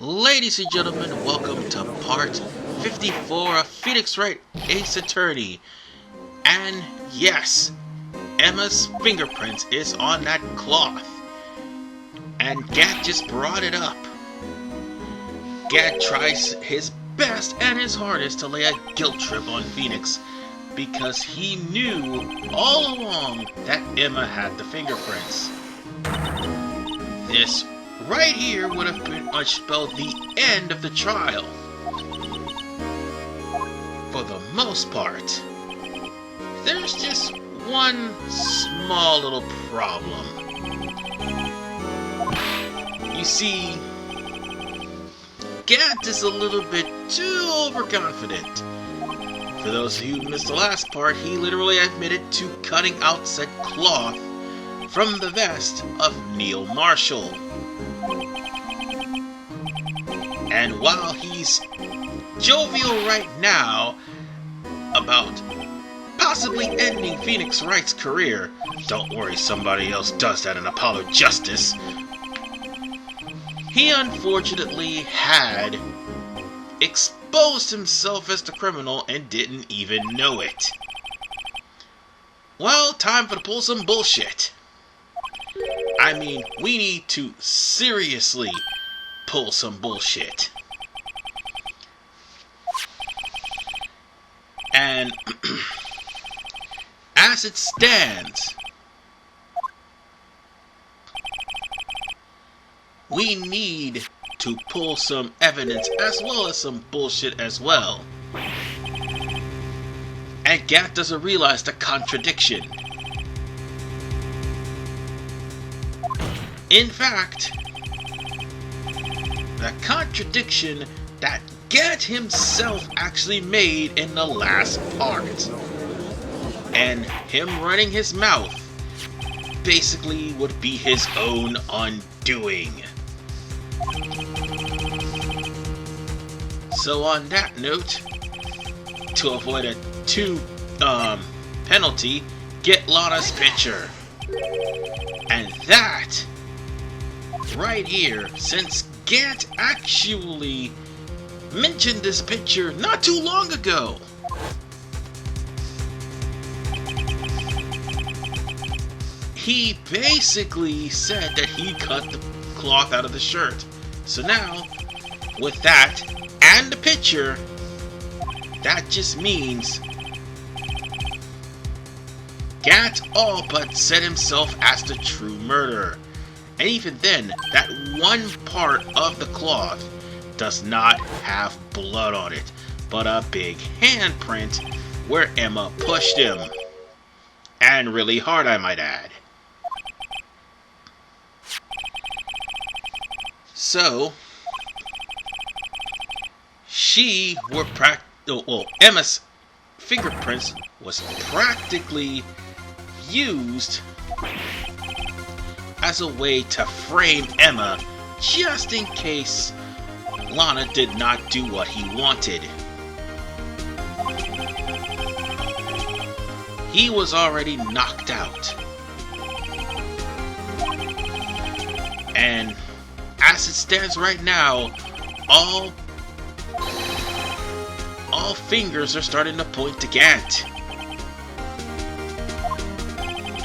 Ladies and gentlemen, welcome to part 54 of Phoenix Wright Ace Attorney. And yes, Emma's fingerprint is on that cloth. And Gant just brought it up. Gant tries his best and his hardest to lay a guilt trip on Phoenix because he knew all along that Emma had the fingerprints. This right here would have pretty much spelled the end of the trial. For the most part. There's just one small little problem. You see, Gant is a little bit too overconfident. For those of you who missed the last part, he literally admitted to cutting out said cloth from the vest of Neil Marshall. And while he's jovial right now about possibly ending Phoenix Wright's career, don't worry, somebody else does that in Apollo Justice, he unfortunately had exposed himself as the criminal and didn't even know it. Well, time for to pull some bullshit. I mean, we need to seriously pull some bullshit. And as it stands, we need to pull some evidence as well as some bullshit as well. And Gant doesn't realize the contradiction. In fact, the contradiction that Gant himself actually made in the last part. And him running his mouth basically would be his own undoing. So on that note, to avoid a 2 penalty, get Lana's picture. And that right here, since Gant actually mentioned this picture not too long ago. He basically said that he cut the cloth out of the shirt. So now, with that and the picture, that just means Gant all but set himself as the true murderer. And even then, that one part of the cloth does not have blood on it, but a big handprint where Emma pushed him. And really hard, I might add. So, Emma's fingerprints was practically used as a way to frame Emma just in case Lana did not do what he wanted. He was already knocked out. And as it stands right now, all fingers are starting to point to Gant.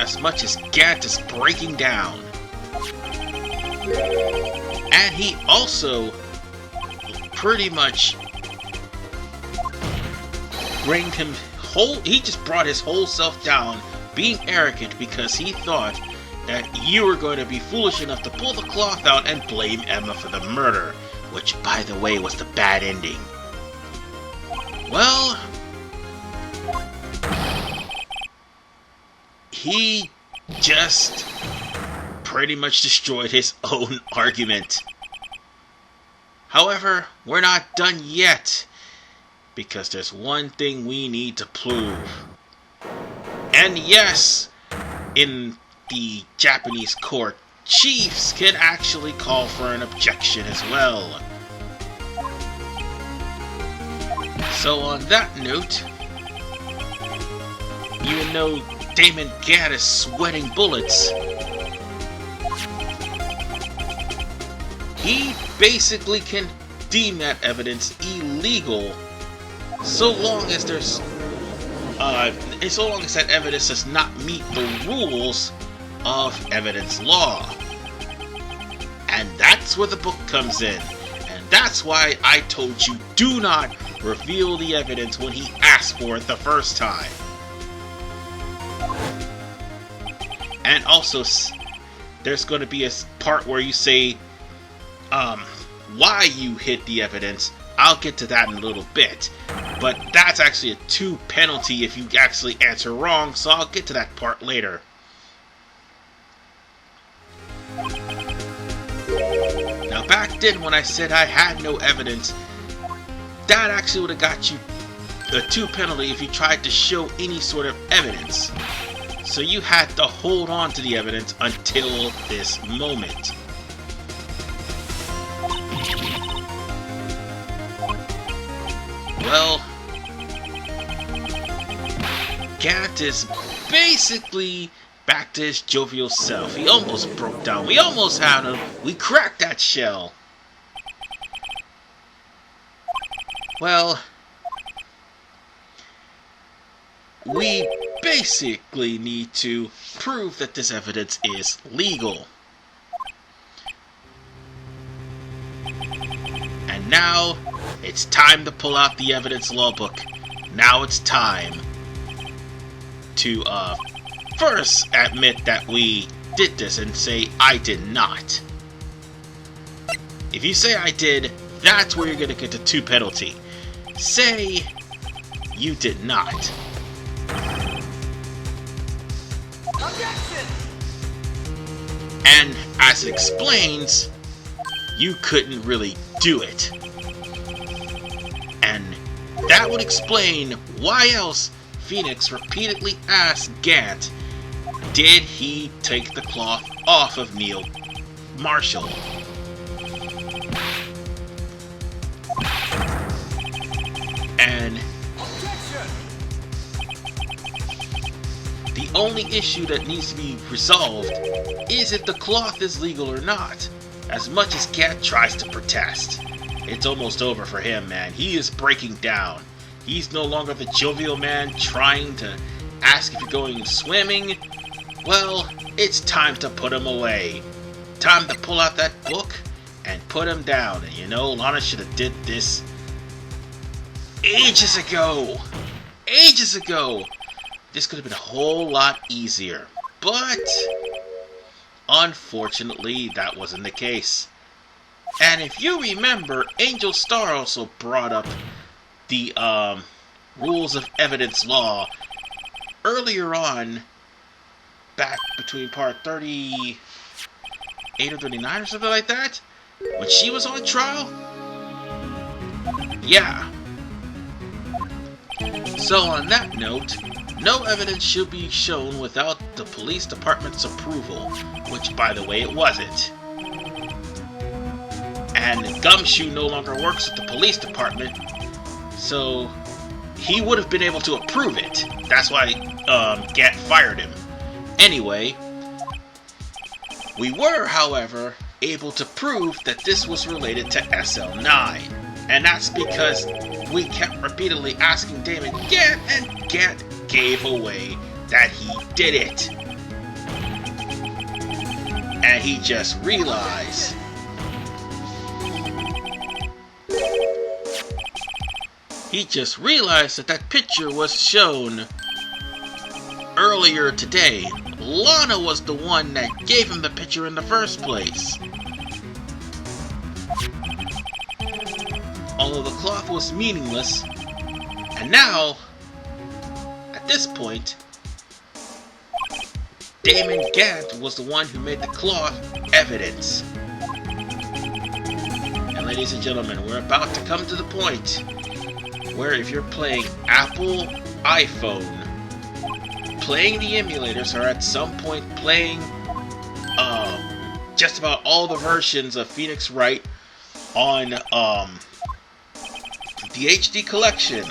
As much as Gant is breaking down. And he also pretty much he just brought his whole self down, being arrogant because he thought that you were going to be foolish enough to pull the cloth out and blame Emma for the murder, which, by the way, was the bad ending. Well, he just pretty much destroyed his own argument. However, we're not done yet, because there's one thing we need to prove. And yes, in the Japanese court, chiefs can actually call for an objection as well. So on that note, even though Damon Gant is sweating bullets, he basically can deem that evidence illegal so long as there's so long as that evidence does not meet the rules of evidence law. And that's where the book comes in. And that's why I told you, do not reveal the evidence when he asked for it the first time. And also, there's going to be a part where you say why you hid the evidence. I'll get to that in a little bit. But that's actually a 2 penalty if you actually answer wrong, so I'll get to that part later. Now back then when I said I had no evidence, that actually would have got you a 2 penalty if you tried to show any sort of evidence. So you had to hold on to the evidence until this moment. Well, Gant is basically back to his jovial self. He almost broke down. We almost had him. We cracked that shell. Well, we basically need to prove that this evidence is legal. And now, it's time to pull out the evidence law book. Now it's time to first admit that we did this and say I did not. If you say I did, that's where you're going to get the 2 penalty. Say you did not. Objection! And as it explains, you couldn't really do it. And that would explain why else Phoenix repeatedly asked Gant, did he take the cloth off of Neil Marshall? And the only issue that needs to be resolved is if the cloth is legal or not. As much as Gant tries to protest, it's almost over for him, man. He is breaking down. He's no longer the jovial man trying to ask if you're going swimming. Well, it's time to put him away. Time to pull out that book and put him down. And you know, Lana should have did this ages ago. Ages ago. This could have been a whole lot easier. But unfortunately, that wasn't the case. And if you remember, Angel Star also brought up the rules of evidence law earlier on, back between part 38 or 39 or something like that, when she was on trial. Yeah. So on that note, no evidence should be shown without the police department's approval, which, by the way, it wasn't. And Gumshoe no longer works with the police department, so he would have been able to approve it. That's why Gant fired him. Anyway, we were, however, able to prove that this was related to SL9. And that's because we kept repeatedly asking Damon, Gant, and Gant gave away that he did it. And he just realized that that picture was shown earlier today. Lana was the one that gave him the picture in the first place. Although the cloth was meaningless, and now, at this point, Damon Gant was the one who made the cloth evidence. And ladies and gentlemen, we're about to come to the point where if you're playing Apple iPhone, playing the emulators, or at some point playing just about all the versions of Phoenix Wright on the HD collection,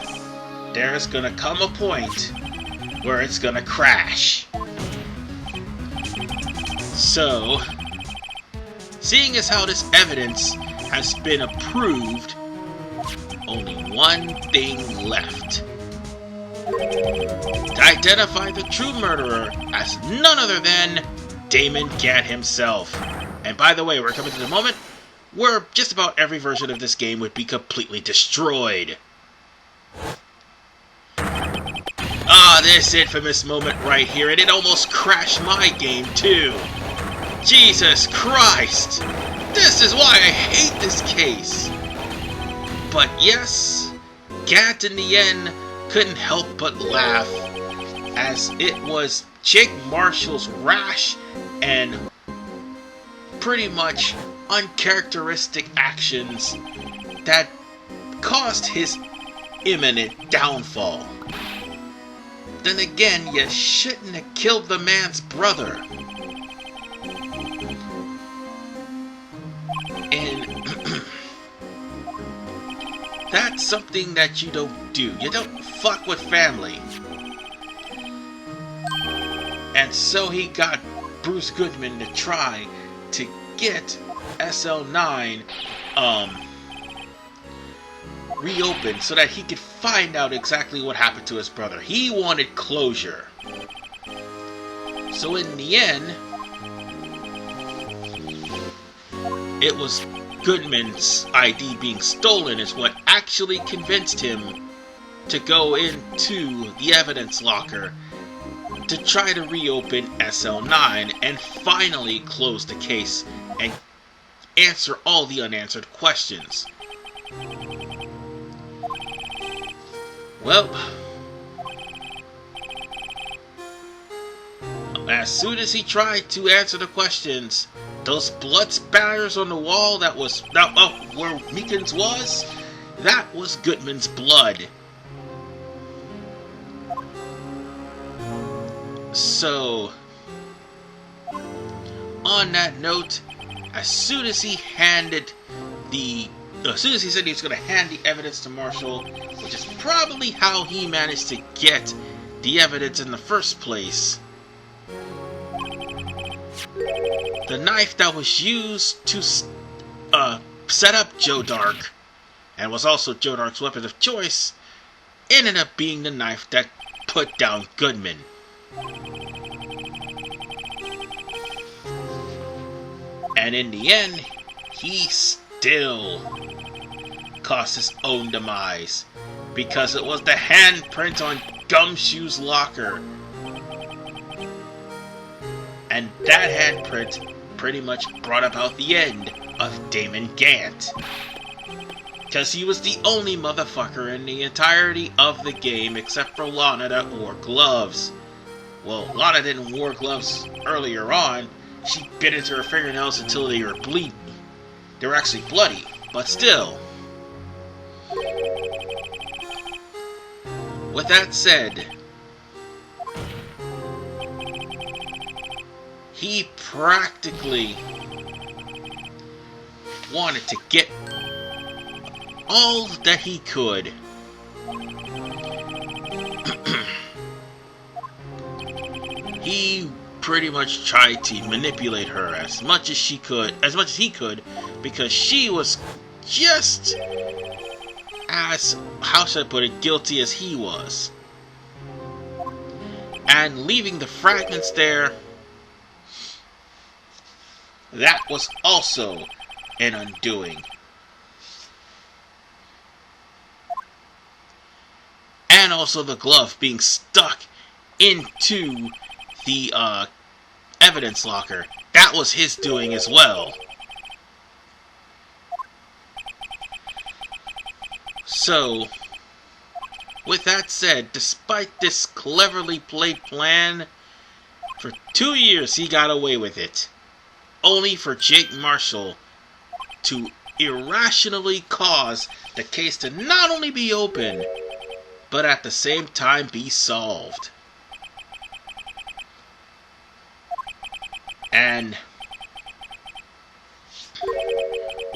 there's gonna come a point where it's gonna crash. So Seeing as how this evidence has been approved, only one thing left. To identify the true murderer as none other than Damon Gant himself. And by the way, we're coming to the moment where just about every version of this game would be completely destroyed. Ah, this infamous moment right here, and it almost crashed my game too. Jesus Christ! This is why I hate this case. But yes, Gant in the end couldn't help but laugh, as it was Jake Marshall's rash and pretty much uncharacteristic actions that caused his imminent downfall. Then again, you shouldn't have killed the man's brother. And that's something that you don't do. You don't fuck with family. And so he got Bruce Goodman to try to get SL9 reopened so that he could find out exactly what happened to his brother. He wanted closure. So in the end, it was Goodman's ID being stolen is what actually convinced him to go into the evidence locker to try to reopen SL9 and finally close the case and answer all the unanswered questions. Well, as soon as he tried to answer the questions, those blood spatters on the wall where Meekins was, that was Goodman's blood. So, on that note, as soon as he said he was going to hand the evidence to Marshall, which is probably how he managed to get the evidence in the first place, the knife that was used to set up Joe Dark, and was also Joe Dark's weapon of choice, ended up being the knife that put down Goodman. And in the end, he still caused his own demise, because it was the handprint on Gumshoe's locker. And that handprint pretty much brought about the end of Damon Gant. Because he was the only motherfucker in the entirety of the game except for Lana that wore gloves. Well, Lana didn't wear gloves earlier on. She bit into her fingernails until they were bleeding. They were actually bloody, but still. With that said, he practically wanted to get all that he could. He pretty much tried to manipulate her as much as he could, because she was just as, how should I put it, guilty as he was. And leaving the fragments there, that was also an undoing. And also the glove being stuck into the evidence locker. That was his doing as well. So, with that said, despite this cleverly played plan, for 2 years he got away with it. Only for Jake Marshall to irrationally cause the case to not only be open, but at the same time be solved. And,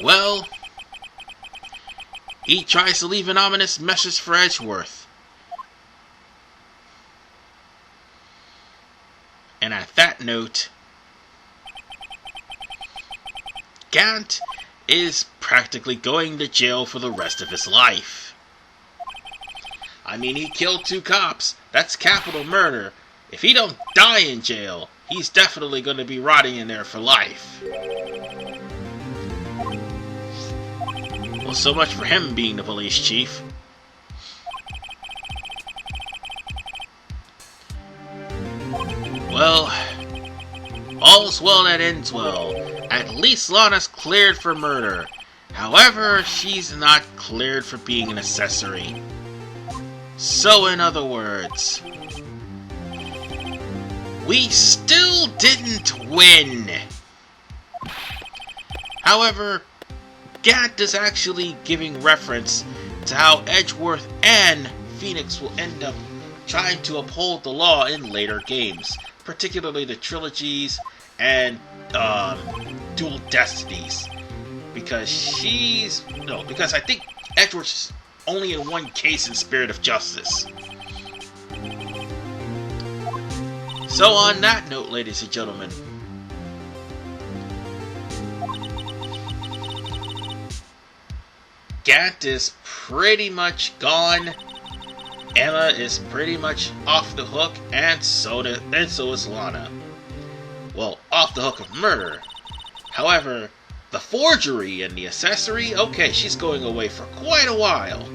well, he tries to leave an ominous message for Edgeworth. And at that note, Gant is practically going to jail for the rest of his life. I mean, he killed 2 cops. That's capital murder. If he don't die in jail, he's definitely going to be rotting in there for life. Well, so much for him being the police chief. Well, all's well that ends well. At least Lana's cleared for murder. However, she's not cleared for being an accessory. So in other words, we still didn't win. However, Gant is actually giving reference to how Edgeworth and Phoenix will end up trying to uphold the law in later games, particularly the trilogies and Dual Destinies, because I think Edgeworth's only in one case in Spirit of Justice. So on that note, ladies and gentlemen, Gant is pretty much gone. Emma is pretty much off the hook, and so is Lana. Well, off the hook of murder. However, the forgery and the accessory, okay, she's going away for quite a while.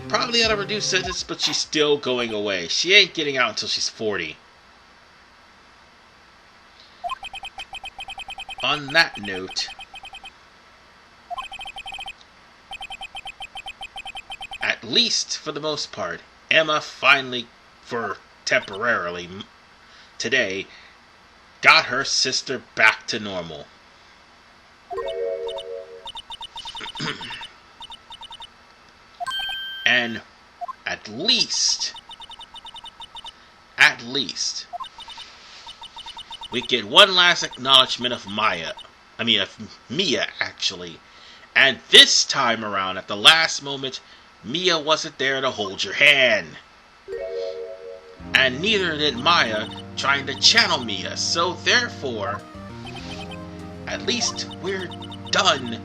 Probably on a reduced sentence, but she's still going away. She ain't getting out until she's 40. On that note, at least for the most part, Emma finally, for temporarily today, got her sister back to normal. And at least, we get one last acknowledgement of Mia, actually. And this time around, at the last moment, Mia wasn't there to hold your hand. And neither did Maya trying to channel Mia. So therefore, at least we're done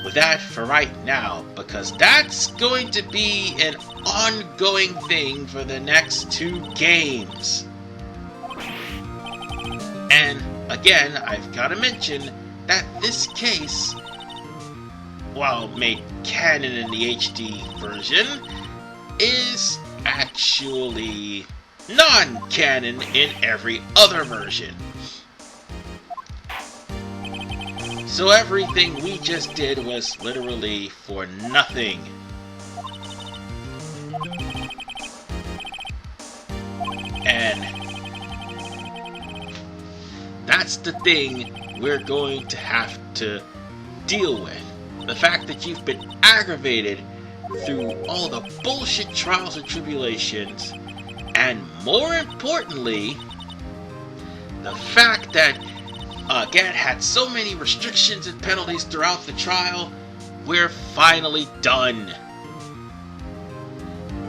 with that for right now, because that's going to be an ongoing thing for the next 2 games. And again, I've got to mention that this case, while made canon in the HD version, is actually non-canon in every other version. So everything we just did was literally for nothing. And that's the thing we're going to have to deal with. The fact that you've been aggravated through all the bullshit trials and tribulations, and more importantly, the fact that Gant had so many restrictions and penalties throughout the trial. We're finally done.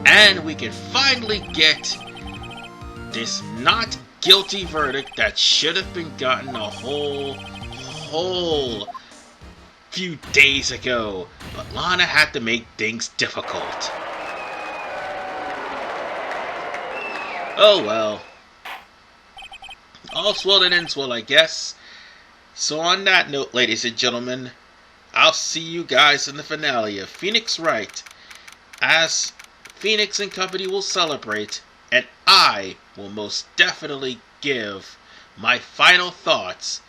And we can finally get this not guilty verdict that should have been gotten a whole few days ago. But Lana had to make things difficult. Oh well. All's well that ends well, I guess. So on that note, ladies and gentlemen, I'll see you guys in the finale of Phoenix Wright, as Phoenix and company will celebrate, and I will most definitely give my final thoughts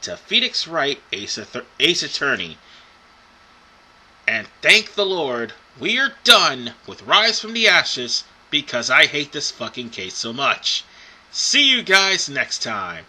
to Phoenix Wright, Ace Attorney. And thank the Lord, we are done with Rise from the Ashes, because I hate this fucking case so much. See you guys next time.